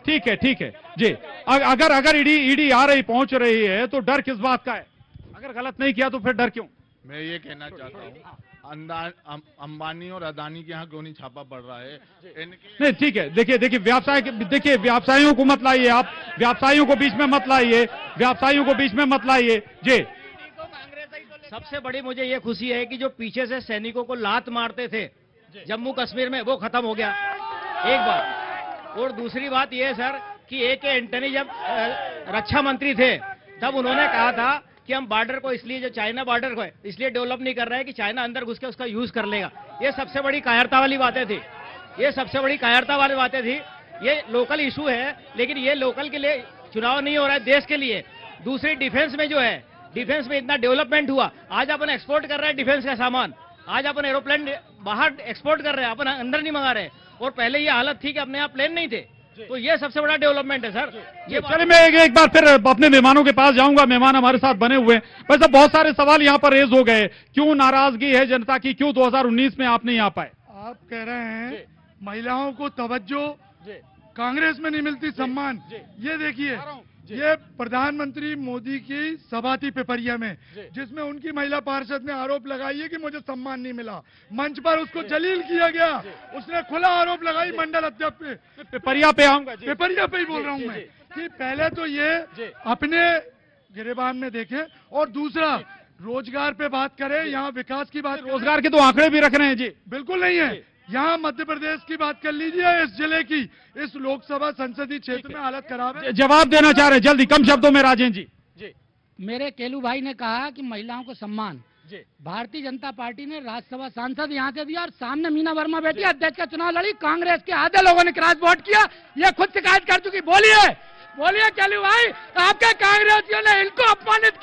ठीक है जी। अगर ईडी आ रही, पहुंच रही है, तो डर किस बात का है? अगर गलत नहीं किया तो फिर डर क्यों? मैं ये कहना चाहता हूँ, अंबानी और अदानी के यहाँ क्यों नहीं छापा पड़ रहा है? नहीं, ठीक है, देखिए व्यवसायियों को मत लाइए, आप व्यवसायियों को बीच में मत लाइए, जी। सबसे बड़ी मुझे ये खुशी है कि जो पीछे से सैनिकों को लात मारते थे जम्मू कश्मीर में, वो खत्म हो गया, एक बात। और दूसरी बात ये है सर कि A.K. एंटनी जब रक्षा मंत्री थे तब उन्होंने कहा था कि हम बॉर्डर को इसलिए, जो चाइना बॉर्डर को है, इसलिए डेवलप नहीं कर रहे हैं कि चाइना अंदर घुस के उसका यूज कर लेगा। ये सबसे बड़ी कायरता वाली बातें थी, ये लोकल इशू है, लेकिन ये लोकल के लिए चुनाव नहीं हो रहा है, देश के लिए। दूसरी डिफेंस में जो है, डिफेंस में इतना डेवलपमेंट हुआ, आज अपन एक्सपोर्ट कर रहे हैं डिफेंस का सामान, आज अपन एरोप्लेन बाहर एक्सपोर्ट कर रहे हैं, अपन अंदर नहीं मंगा रहे। और पहले ये हालत थी कि अपने यहाँ प्लेन नहीं थे, तो ये सबसे बड़ा डेवलपमेंट है सर। ये चलिए, मैं एक बार फिर अपने मेहमानों के पास जाऊंगा। मेहमान हमारे साथ बने हुए हैं। वैसे बहुत सारे सवाल यहाँ पर रेज हो गए, क्यों नाराजगी है जनता की, क्यों 2019 में आप नहीं आ पाए? आप कह रहे हैं महिलाओं को तवज्जो कांग्रेस में नहीं मिलती, सम्मान। ये देखिए, ये प्रधानमंत्री मोदी की सभा थी पिपरिया में, जिसमें उनकी महिला पार्षद ने आरोप लगाई है कि मुझे सम्मान नहीं मिला। मंच पर उसको जलील किया गया, उसने खुला आरोप लगाई मंडल अध्यक्ष पे। पिपरिया पे आऊंगा, पिपरिया पे ही बोल रहा हूँ मैं कि पहले तो ये अपने गिरेबान में देखें, और दूसरा रोजगार पे बात करें, यहाँ विकास की बात। रोजगार के तो आंकड़े भी रख रहे हैं जी। बिल्कुल नहीं है। यहाँ मध्य प्रदेश की बात कर लीजिए, इस जिले की, इस लोकसभा संसदीय क्षेत्र में हालत खराब है। जवाब देना चाह रहे हैं जल्दी, कम शब्दों में राजेंद्र जी। मेरे केलू भाई ने कहा कि महिलाओं को सम्मान, भारतीय जनता पार्टी ने राज्यसभा सांसद यहाँ से दिया, और सामने मीना वर्मा बैठी अध्यक्ष का चुनाव लड़ी, कांग्रेस के आधे लोगों ने क्रॉस वोट किया, ये खुद शिकायत कर चुकी। बोलिए केलू भाई, आपके कांग्रेसियों ने इनको अपमानित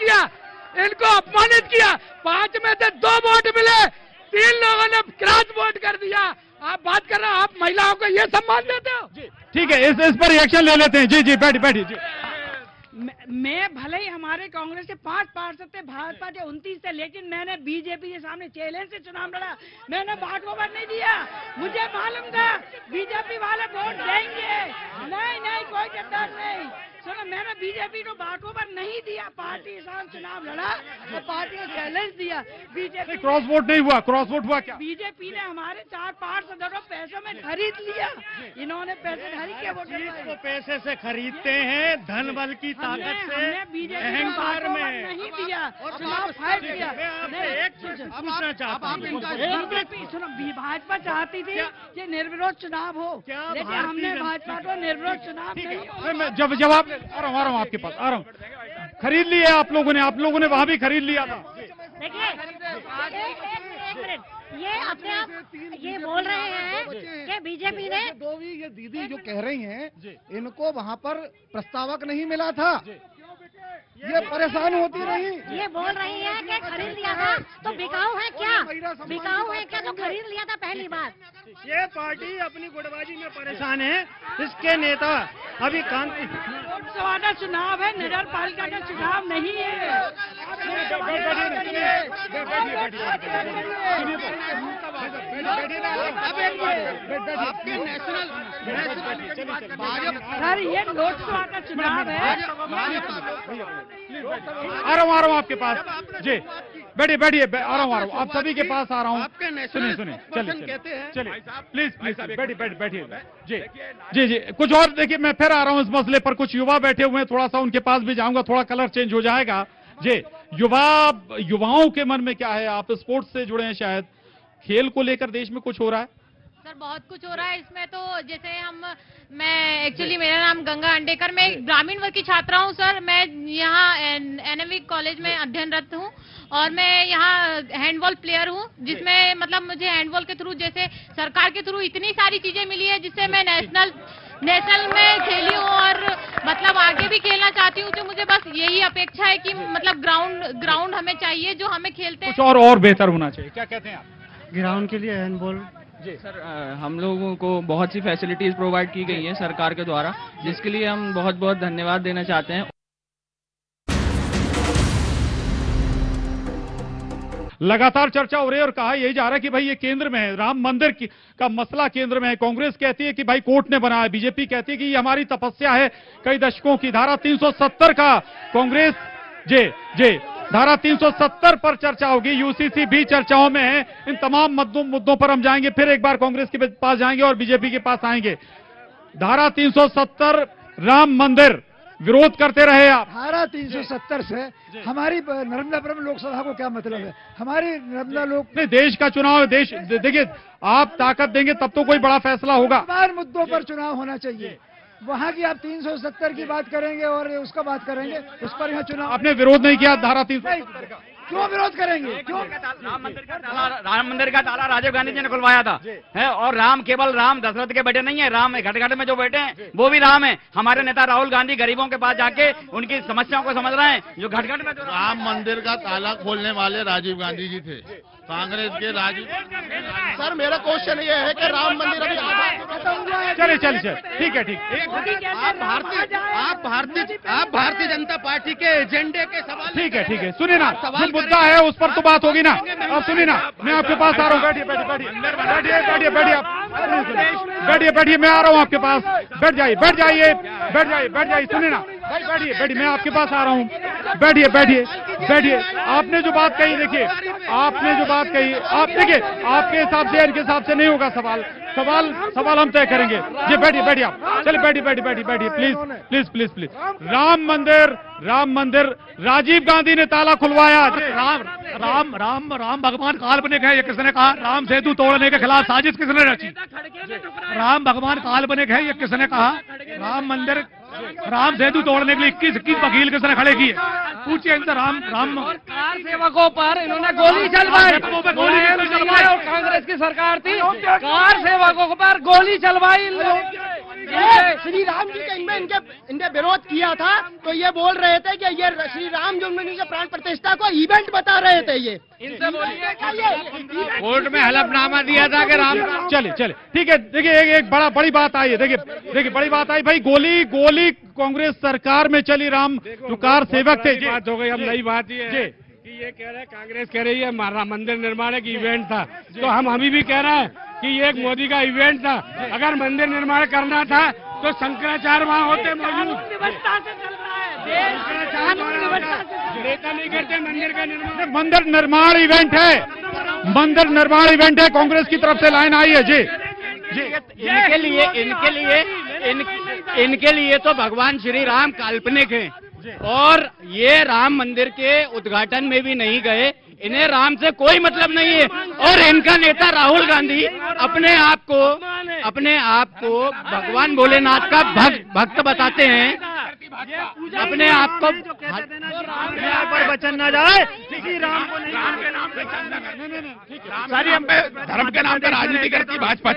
किया, 5 में से 2 वोट मिले, 3 लोगों ने क्रॉस वोट कर दिया। आप बात कर रहे हो, आप महिलाओं को ये सम्मान देते हो? ठीक है, इस पर रिएक्शन ले लेते हैं। जी बैठिए जी। मैं भले ही हमारे कांग्रेस के 5 पार्षद थे, भाजपा के 29 थे, लेकिन मैंने बीजेपी के सामने चैलेंज से चुनाव लड़ा। मैंने बांटोवर नहीं दिया, मुझे मालूम था बीजेपी वाले वोट देंगे। नहीं, कोई गद्दार नहीं। सुनो, मैंने बीजेपी को बांटोवर नहीं दिया, पार्टी के साथ चुनाव लड़ा और पार्टी को चैलेंज दिया। बीजेपी क्रॉस वोट नहीं हुआ, क्रॉस वोट हुआ क्या? बीजेपी ने हमारे 4 पार्षदों को पैसों में खरीद लिया, इन्होंने पैसे खरीद के वोट को पैसे से खरीदते हैं, धन बल की ताकत से, अहंकार में नहीं दिया, चुनाव फाइट किया। पूछना चाहता हूँ, बीजेपी सुनो, भाजपा चाहती थी कि निर्विरोध चुनाव हो, लेकिन हमने भाजपा को निर्विरोध चुनाव नहीं। जवाब आ रहा हूँ आपके पास, आ रहा हूँ। खरीद लिए आप लोगों ने वहां भी खरीद लिया था। देखिए, एक मिनट, ये अपने आप ये बोल रहे हैं कि बीजेपी ने ये दीदी जो कह रही हैं, इनको वहाँ पर प्रस्तावक नहीं मिला था, ये परेशान होती रही। ये बोल रही है कि खरीद लिया था, तो बिकाऊ है क्या? तो खरीद लिया था पहली बार। ये पार्टी अपनी गुटबाजी में परेशान है, इसके नेता अभी लोकसभा का चुनाव है, नगर पालिका का चुनाव नहीं है। सर, ये लोकसभा का चुनाव है। आ रहा हूँ आपके पास जी, बैठिए, आ रहा हूँ, आप सभी के पास आ रहा हूँ। सुनिए, चलिए प्लीज बैठिए जी। कुछ और देखिए, मैं फिर आ रहा हूँ इस मसले पर। कुछ युवा बैठे हुए हैं, थोड़ा सा उनके पास भी जाऊंगा, थोड़ा कलर चेंज हो जाएगा जी। युवाओं के मन में क्या है? आप स्पोर्ट्स से जुड़े हैं, शायद खेल को लेकर देश में कुछ हो रहा है? सर, बहुत कुछ हो रहा है इसमें। तो जैसे मैं एक्चुअली, मेरा नाम गंगा अंडेकर, मैं ग्रामीण वर्ग की छात्रा हूँ सर। मैं यहाँ एनएमवी कॉलेज में अध्ययनरत हूँ, और मैं यहाँ हैंडबॉल प्लेयर हूँ, जिसमें मतलब मुझे हैंडबॉल के थ्रू, जैसे सरकार के थ्रू इतनी सारी चीजें मिली है, जिससे मैं नेशनल में खेली हूँ और मतलब आगे भी खेलना चाहती हूँ। जो मुझे बस यही अपेक्षा है कि मतलब ग्राउंड हमें चाहिए जो हमें खेलते हैं कुछ और बेहतर होना चाहिए। क्या कहते हैं आप? ग्राउंड के लिए हैंडबॉल सर हम लोगों को बहुत सी फैसिलिटीज प्रोवाइड की गई हैं सरकार के द्वारा, जिसके लिए हम बहुत बहुत धन्यवाद देना चाहते हैं। लगातार चर्चा हो रही है और कहा यही जा रहा है कि भाई ये केंद्र में है, राम मंदिर का मसला केंद्र में है। कांग्रेस कहती है कि भाई कोर्ट ने बनाया, बीजेपी कहती है कि ये हमारी तपस्या है कई दशकों की। धारा 370 का कांग्रेस जे धारा 370 पर चर्चा होगी, यूसीसी भी चर्चाओं में है। इन तमाम मुद्दों पर हम जाएंगे, फिर एक बार कांग्रेस के पास जाएंगे और बीजेपी के पास आएंगे। धारा 370 राम मंदिर विरोध करते रहे आप। धारा 370 से हमारी नर्मदापुरम लोकसभा को क्या मतलब है? हमारी नर्मदा देश का चुनाव है, देश देखिए आप ताकत देंगे तब तो कोई बड़ा फैसला होगा। तमाम मुद्दों पर चुनाव होना चाहिए। वहाँ की आप 370 की बात करेंगे और उसका बात करेंगे, उस पर यहाँ चुनाव। आपने विरोध नहीं किया धारा 370 का? क्यों विरोध करेंगे? क्यों? राम मंदिर का ताला राजीव गांधी जी ने खुलवाया था है, और राम केवल राम दशरथ के बेटे नहीं है, राम घट में जो बेटे हैं वो भी राम है। हमारे नेता राहुल गांधी गरीबों के पास जाके उनकी समस्याओं को समझ रहे हैं। जो घट में जो राम मंदिर का ताला खोलने वाले राजीव गांधी जी थे, कांग्रेस के राजीव। सर मेरा क्वेश्चन ये है कि राम मंदिर अभी चले ठीक है। आप भारतीय जनता पार्टी के एजेंडे के सवाल। ठीक है सुनिए ना, जो मुद्दा है उस पर तो बात होगी ना। अब सुनिए ना, मैं आपके पास आ रहा हूँ। बैठिए मैं आ रहा हूँ आपके पास। बैठ जाइए सुनिए ना, बैठिए मैं आपके पास आ रहा हूँ। बैठिए। आपने जो बात कही, देखिए आपने जो बात कही, आप देखिए आपके हिसाब से इनके हिसाब से नहीं होगा सवाल हम तय करेंगे। जी बैठिए आप, चलिए बैठिए प्लीज। राम मंदिर राजीव गांधी ने ताला खुलवाया। राम भगवान काल्पनिक है, ये किसने कहा? राम सेतु तोड़ने के खिलाफ साजिश किसने रची? राम भगवान काल्पनिक है, ये किसने कहा? राम सेतु तोड़ने के लिए 21 वकील किसने खड़े किए? पूछिए इनसे। राम कार सेवकों पर इन्होंने गोली चलवाई। कांग्रेस की सरकार थी, कार सेवकों पर गोली चलवाई। श्री राम जी के इनके विरोध किया था तो ये बोल रहे थे कि ये श्री राम जन्मभूमि के प्राण प्रतिष्ठा को इवेंट बता रहे थे। ये इनसे बोलिए, कोर्ट में हलफनामा दिया था कि राम। चले ठीक है। देखिए एक बड़ी बात आई है। देखिए बड़ी बात आई भाई, गोली कांग्रेस सरकार में चली। राम जो कार सेवक थे, बात हो गई। अब नई बात ये है कि ये कह रहे हैं, कांग्रेस कह रही है राम मंदिर निर्माण एक इवेंट था, तो हम अभी भी कह रहे हैं कि ये एक मोदी का इवेंट था। अगर मंदिर निर्माण करना था तो शंकराचार्य वहाँ होते मौजूद। नेता नहीं करते मंदिर का निर्माण। मंदिर निर्माण इवेंट है। कांग्रेस की तरफ से लाइन आई है। जी इनके लिए तो भगवान श्री राम काल्पनिक हैं और ये राम मंदिर के उद्घाटन में भी नहीं गए। इन्हें राम से कोई मतलब नहीं है। और इनका नेता राहुल गांधी अपने आप को भगवान भोलेनाथ का भक्त बताते हैं। अपने आप को पर वचन न जाए, राम को सारी हम पे धर्म के नाम पर राजनीति करती भाजपा।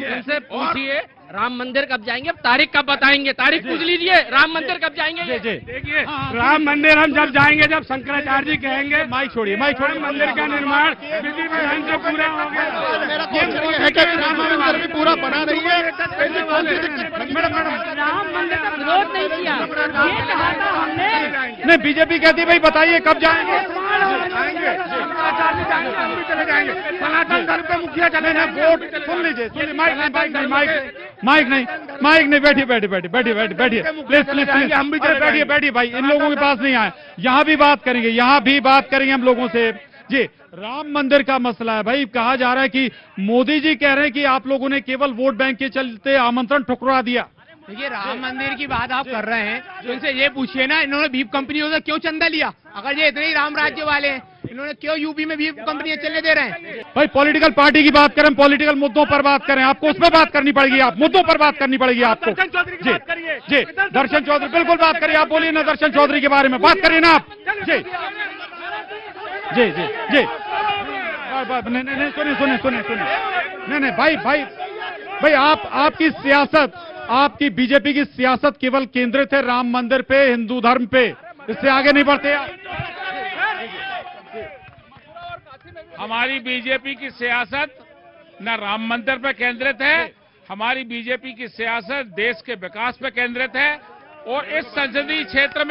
इनसे पूछिए राम मंदिर कब जाएंगे, अब तारीख कब बताएंगे? तारीख पूछ लीजिए, राम मंदिर कब जाएंगे? देखिए राम मंदिर हम जब जाएंगे जब शंकराचार्य जी कहेंगे। माइक छोड़िए। मंदिर का निर्माण विधि विधान से पूरा हो गया। मेरा क्वेश्चन ये है कि राम मंदिर भी पूरा बना नहीं है। राम मंदिर का विरोध नहीं किया, ये कहा था हमने। नहीं, बीजेपी कहती है भाई बताइए कब जाएंगे। चले जाएंगे। सनातन धर्म के मुखिया चले जाए। वोट सुन लीजिए। माइक नहीं। बैठिए प्लीज। हम भी बैठिए भाई, इन लोगों के पास नहीं आए। यहाँ भी बात करेंगे हम लोगों से। जी राम मंदिर का मसला है भाई। कहा जा रहा है कि मोदी जी कह रहे हैं कि आप लोगों ने केवल वोट बैंक के चलते आमंत्रण ठुकरा दिया। देखिए राम मंदिर की बात आप कर रहे हैं तो इनसे ये पूछिए ना, इन्होंने बीफ कंपनियों से क्यों चंदा लिया? अगर ये इतने ही राम राज्य वाले हैं, इन्होंने क्यों यूपी में बीफ कंपनियां चलने दे रहे हैं? भाई पॉलिटिकल पार्टी की बात करें, पॉलिटिकल मुद्दों पर बात करें, आपको उसमें बात करनी पड़ेगी। आप मुद्दों पर बात करनी पड़ेगी आपको। जी दर्शन चौधरी बिल्कुल बात करिए। आप बोलिए ना दर्शन चौधरी के बारे में बात करिए ना आप। जी नहीं सुनिए। नहीं भाई भाई आपकी सियासत, आपकी बीजेपी की सियासत केवल केंद्रित है राम मंदिर पे, हिंदू धर्म पे, इससे आगे नहीं बढ़ते आप? हमारी बीजेपी की सियासत न राम मंदिर पर केंद्रित है, हमारी बीजेपी की सियासत देश के विकास पर केंद्रित है। और इस संसदीय क्षेत्र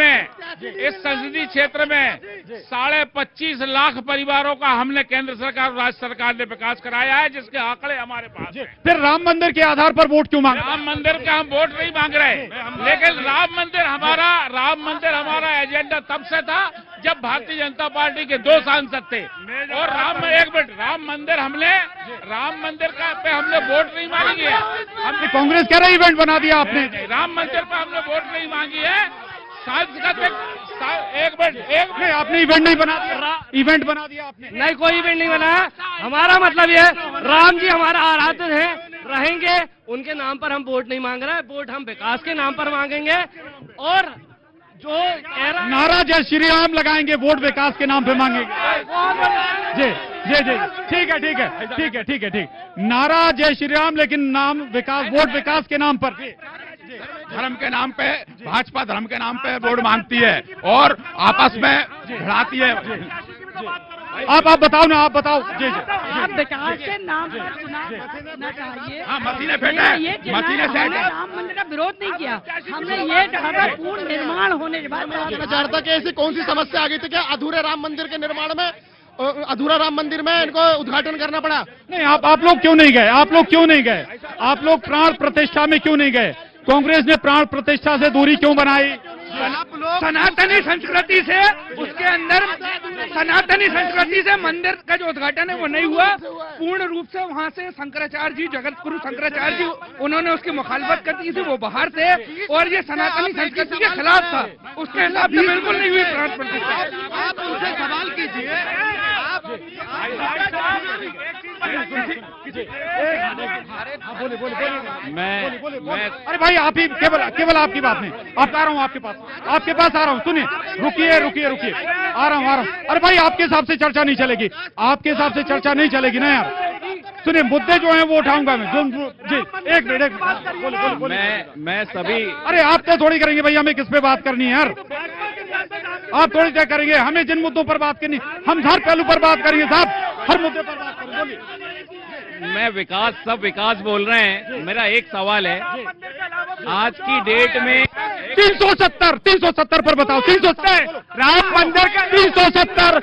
में 25.5 लाख परिवारों का हमने केंद्र सरकार और राज्य सरकार ने विकास कराया है, जिसके आंकड़े हमारे पास हैं। फिर राम मंदिर के आधार पर वोट क्यों मांग? राम मंदिर का हम वोट नहीं मांग रहे, लेकिन राम मंदिर हमारा एजेंडा तब से था जब भारतीय जनता पार्टी के 2 सांसद थे। और राम मंदिर पे हमने वोट नहीं मांगी है। हमने कांग्रेस कह रहा इवेंट बना दिया आपने। राम मंदिर पे हमने वोट नहीं मांगी है। एक मिनट आपने इवेंट नहीं बना दिया, इवेंट बना दिया आपने। नहीं, कोई इवेंट नहीं बनाया। हमारा मतलब ये, राम जी हमारा आराध्य है, रहेंगे, उनके नाम पर हम वोट नहीं मांग रहे हैं। वोट हम विकास के नाम पर मांगेंगे। और जो नारा जय श्री राम लगाएंगे, वोट विकास के नाम पे मांगेंगे। जी जी जी, ठीक है। नारा जय श्री राम, लेकिन नाम विकास, वोट विकास के नाम पर। धर्म के नाम पे भाजपा धर्म के नाम पे वोट मांगती है और आपस में भिड़ाती है। आप बताओ ना, आप बताओ। जी आप विकास के नाम पर चुनाव करना चाहिए। हाँ, मसीह ने फेंटा है, मसीह ने सेट है। राम मंदिर का विरोध नहीं किया हमने, ये कहा था पूर्ण निर्माण होने के बाद। मैं चाहता कि ऐसी कौन सी समस्या आ गई थी कि अधूरे राम मंदिर के निर्माण में, अधूरा राम मंदिर में इनको उद्घाटन करना पड़ा? नहीं, आप लोग क्यों नहीं गए? आप लोग प्राण प्रतिष्ठा में क्यों नहीं गए? कांग्रेस ने प्राण प्रतिष्ठा से दूरी क्यों बनाई? सनातनी संस्कृति से, उसके अंदर सनातनी संस्कृति से मंदिर का जो उद्घाटन है वो नहीं हुआ। पूर्ण रूप से वहाँ से शंकराचार्य जी, जगत गुरु शंकराचार्य जी, उन्होंने उसकी मुखालफत कर दी थी, वो बाहर थे और ये सनातनी संस्कृति के खिलाफ था। उसके हिसाब से बिल्कुल नहीं हुई प्राण प्रतिष्ठा। आप उनसे सवाल कीजिए। अरे भाई, आप ही केवल आपकी बात नहीं, आप आ रहा हूँ आपके पास आ रहा हूँ। सुनिए, रुकिए, आ रहा हूँ। अरे भाई, आपके हिसाब से चर्चा नहीं चलेगी, ना यार। सुनिए, मुद्दे जो हैं वो उठाऊंगा मैं। जी, एक मिनट। मैं सभी, अरे आप तो थोड़ी करेंगे भैया, हमें किस पे बात करनी है यार? आप थोड़ी तय करेंगे हमें जिन मुद्दों पर बात करनी, हम हर पहलू पर बात करेंगे साहब, हर मुद्दे पर बात करेंगे। बोलिए। मैं सब विकास बोल रहे हैं। मेरा एक सवाल है, आज की डेट में 370 पर बताओ। 370 राम मंदिर का 370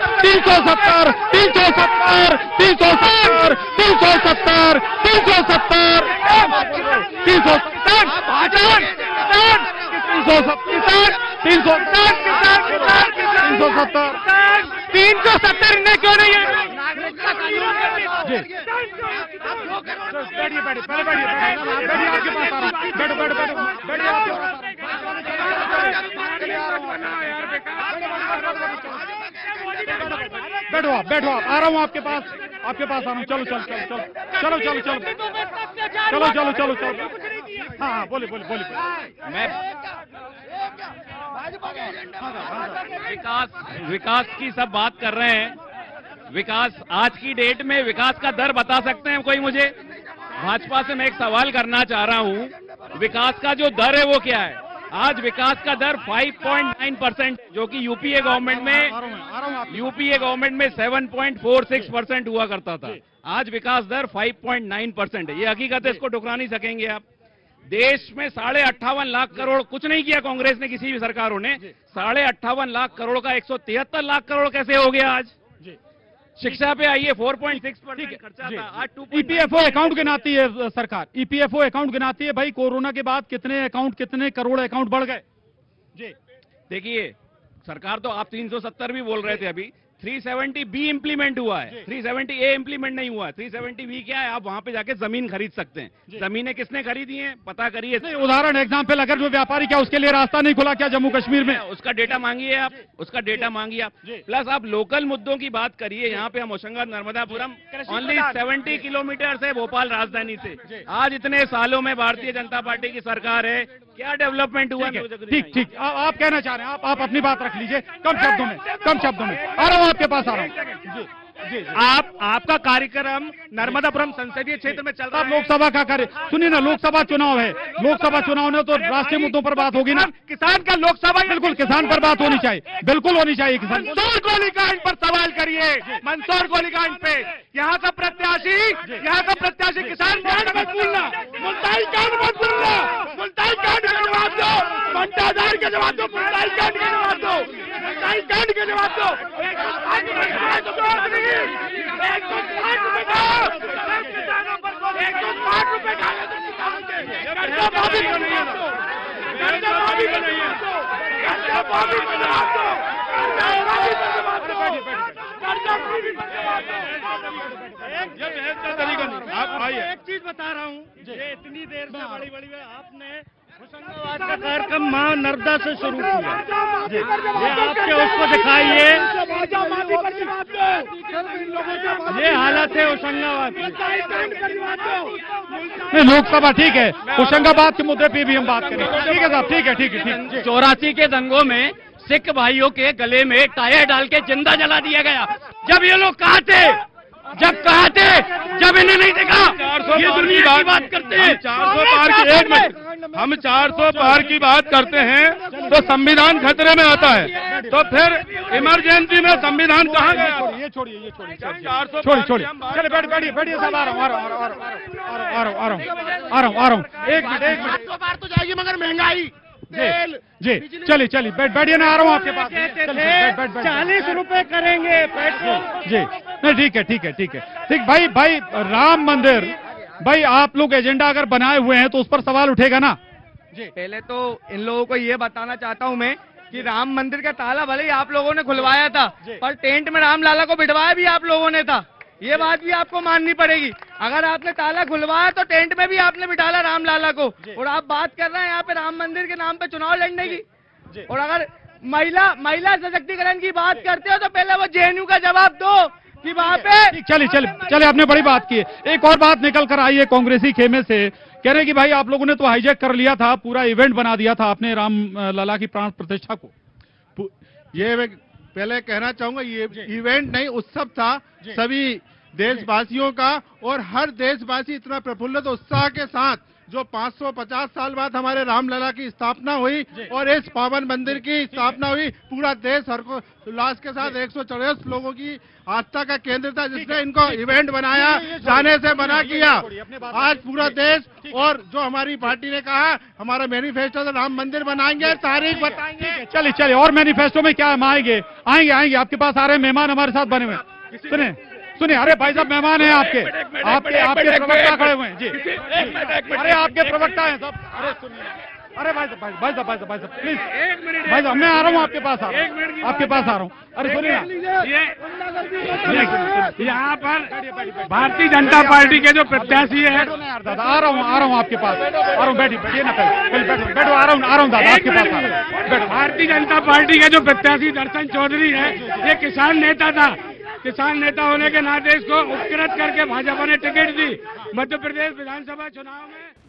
इन्हें क्यों नहीं है? बैठिए, आपके पास आ रहा हूँ। बैठो आप, आ रहा हूँ आपके पास आ रहा हूँ। चलो। हाँ, बोलिए। मैं विकास की सब बात कर रहे हैं। विकास, आज की डेट में विकास का दर बता सकते हैं कोई मुझे? भाजपा से मैं एक सवाल करना चाह रहा हूं, विकास का जो दर है वो क्या है? आज विकास का दर 5.9%, जो कि यूपीए गवर्नमेंट में 7.46% हुआ करता था। आज विकास दर 5.9% है। ये हकीकत है, इसको ठुकरा नहीं सकेंगे आप। देश में 58.5 लाख करोड़, कुछ नहीं किया कांग्रेस ने, किसी भी सरकारों ने। 58.5 लाख करोड़ का 173 लाख करोड़ कैसे हो गया आज? शिक्षा पे आइए, 4.6% खर्चा था, आज 2.9%। ईपीएफओ अकाउंट गिनाती है सरकार, ईपीएफओ अकाउंट गिनाती है। भाई, कोरोना के बाद कितने करोड़ अकाउंट बढ़ गए? जी, देखिए, सरकार तो आप 370 भी बोल रहे थे अभी, 370B इम्प्लीमेंट हुआ है, 370A इम्प्लीमेंट नहीं हुआ है। 370B क्या है? आप वहां पे जाके जमीन खरीद सकते हैं। जमीनें किसने खरीदी हैं पता करिए। उदाहरण एग्जाम्पल, अगर जो व्यापारी, क्या उसके लिए रास्ता नहीं खुला क्या जम्मू कश्मीर में? उसका डेटा मांगिए आप, प्लस आप लोकल मुद्दों की बात करिए। यहाँ पे हम होशंगाबाद नर्मदापुरम ओनली 70 किलोमीटर से भोपाल राजधानी से। आज इतने सालों में भारतीय जनता पार्टी की सरकार है, क्या डेवलपमेंट हुआ? ठीक, आप कहना चाह रहे हैं, आप अपनी बात रख लीजिए कम शब्दों में। आ रहा हूँ आपके पास, आ रहा हूँ। आपका कार्यक्रम नर्मदापुरम संसदीय क्षेत्र में चल रहा है। लोकसभा का कार्य सुनिए ना, लोकसभा चुनाव है, लोकसभा चुनाव में तो राष्ट्रीय मुद्दों पर बात होगी ना। किसान का लोकसभा, बिल्कुल किसान पर बात होनी चाहिए, बिल्कुल होनी चाहिए। किसान मंदसौर गोलीकांड पर सवाल करिए, मंदसौर गोलीकांड पे यहाँ का प्रत्याशी किसान कांड मत भूलना, मुल्ताई कांड मत भूलना, मुल्ताई कांड का जवाब दो, घंटादार के जवाब दो, मुल्ताई कांड के जवाब दो, मुल्ताई कांड के जवाब दो। 160 रुपए आप आइए, एक चीज बता रहा हूँ, ये इतनी देर से बड़ी आपने होशंगाबाद का कार्यक्रम मां नर्मदा से शुरू किया, ये आपके उसको दिखाइए, ये हालत है होशंगाबाद की। लोकसभा ठीक है, होशंगाबाद के मुद्दे पे भी हम बात करें। ठीक है साहब, ठीक है, ठीक है, ठीक है। 84 के दंगों में सिख भाइयों के गले में टायर डाल के जिंदा जला दिया गया। जब ये लोग कहाँ थे, जब इन्हें नहीं देखा, ये दुनिया की बात करते हैं। 400 पार की, एक मिनट, हम 400 पार की बात करते हैं तो संविधान खतरे में आता है, तो फिर इमरजेंसी में संविधान कहाँ गया? ये छोड़िए, छोड़िए, चले बैठिए साहब, आ रहा हूँ। एक मिनट, 400 पार तो जाएगी मगर महंगाई, जी चलिए बैठिए ना, आ रहा हूँ आपके पास। 40 रुपए करेंगे पेट्रोल। जी नहीं, ठीक है। भाई राम मंदिर, भाई आप लोग एजेंडा अगर बनाए हुए हैं तो उस पर सवाल उठेगा ना। जी पहले तो इन लोगों को ये बताना चाहता हूँ मैं कि राम मंदिर का ताला भले ही आप लोगों ने खुलवाया था, पर टेंट में रामलाला को बिठवाया भी आप लोगों ने था, ये बात भी आपको माननी पड़ेगी। अगर आपने ताला खुलवाया तो टेंट में भी आपने बिठाला रामलाला को, और आप बात कर रहे हैं यहाँ पे राम मंदिर के नाम पे चुनाव लड़ने की। और अगर महिला सशक्तिकरण की बात करते हो तो पहले वो जेएनयू का जवाब दो कि वहाँ पे। चलिए, आपने बड़ी बात की है। एक और बात निकल कर आई है कांग्रेसी खेमे से, कह रहे हैं कि भाई आप लोगों ने तो हाईजैक कर लिया था, पूरा इवेंट बना दिया था आपने राम लला की प्राण प्रतिष्ठा को। ये मैं पहले कहना चाहूंगा, ये इवेंट नहीं, उत्सव था सभी देशवासियों का, और हर देशवासी इतना प्रफुल्लित उत्साह के साथ जो 550 साल बाद हमारे रामलला की स्थापना हुई और इस पावन मंदिर की स्थापना हुई, पूरा देश हर्षोल्लास के साथ 144 लोगों की आस्था का केंद्र था, जिसने इनको इवेंट बनाया, जाने से मना किया। आज पूरा देश, और जो हमारी पार्टी ने कहा हमारा मैनिफेस्टो तो राम मंदिर बनाएंगे, तारीख बताएंगे। चलिए, और मैनिफेस्टो में क्या हम आएंगे, आपके पास आ रहे हैं मेहमान हमारे साथ बने हुए। सुनिए, अरे भाई साहब मेहमान हैं आपके प्रवक्ता खड़े हुए हैं जी, अरे आपके प्रवक्ता हैं सब। अरे सुनिए, अरे भाई साहब प्लीज, भाई साहब मैं आ रहा हूँ आपके पास, आ रहा हूँ। अरे सुनिए, यहाँ पर भारतीय जनता पार्टी के जो प्रत्याशी है, दादा आ रहा हूँ आपके पास, आ रहा हूँ, बैठिए ना, बैठो, आ रहा हूँ दादा आपके पास। भारतीय जनता पार्टी के जो प्रत्याशी दर्शन चौधरी है, ये किसान नेता था, किसान नेता होने के नाते इसको उपकृत करके भाजपा ने टिकट दी। मध्य प्रदेश विधानसभा चुनाव में